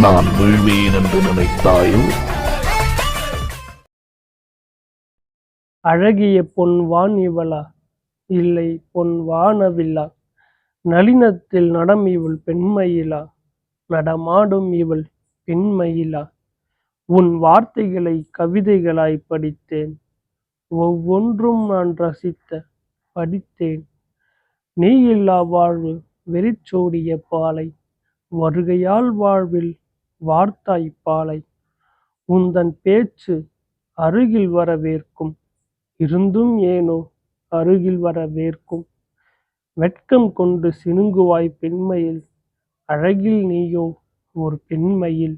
நான் வீழ்வேன் என்று நினைத்தாயோ? அழகிய பொன் வான் இவளா, இல்லை பொன் வானவில்லா, நளினத்தில் நடம் இவள் பெண்மயிலா, நடமாடும் இவள் பெண்மயிலா. உன் வார்த்தைகளை கவிதைகளாய் படித்தேன், ஒவ்வொன்றும் நான் ரசித்த படித்தேன். நீ இல்லா வாழ்வு வெறிச்சோடிய பாலை, வருகையால் வாழ்வில் வார்த்தாய் பாலை. உந்தன் பேச்சு அருகில் வர வேர்க்கும், இருந்தும் ஏனோ அருகில் வர வேர்க்கும். வெட்கம் கொண்டு சினுங்குவாய் பெண்மயில், அழகில் நீயோ ஒரு பெண்மயில்.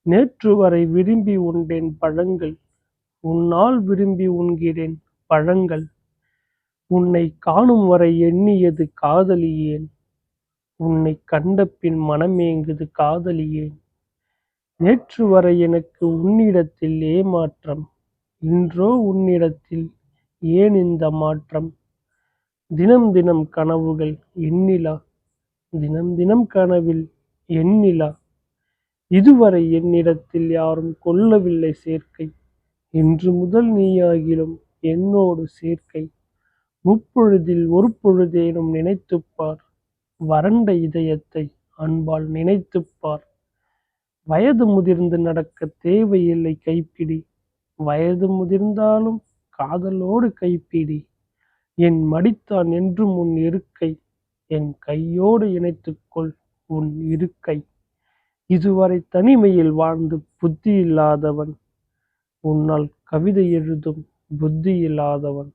நேற்று வரை விரும்பி உண்டேன் பழங்கள், உன்னால் விரும்பி உண்கிறேன் பழங்கள். உன்னை காணும் வரை எண்ணியது காதலியேன், உன்னை கண்டபின் மனமேங்குது காதலியேன். நேற்று வரை எனக்கு உன்னிடத்தில் ஏமாற்றம், இன்றோ உன்னிடத்தில் ஏன் இந்த மாற்றம். தினம் தினம் கனவுகள் எண்ணிலா, தினம் தினம் கனவில் எண்ணிலா. இதுவரை என்னிடத்தில் யாரும் கொள்ளவில்லை சேர்க்கை, இன்று முதல் நீயாகிலும் என்னோடு சேர்க்கை. முப்பொழுதில் ஒரு பொழுதேனும் நினைத்துப்பார், வறண்ட இதயத்தை அன்பால் நினைத்துப்பார். வயது முதிர்ந்து நடக்க தேவையில்லை கைப்பிடி, வயது முதிர்ந்தாலும் காதலோடு கைப்பிடி. என் மடித்தான் என்றும் உன் இருக்கை, என் கையோடு இணைத்துக்கொள் உன் இருக்கை. இதுவரை தனிமையில் வாழ்ந்து புத்தியில்லாதவன், உன்னால் கவிதை எழுதும் புத்தியில்லாதவன்.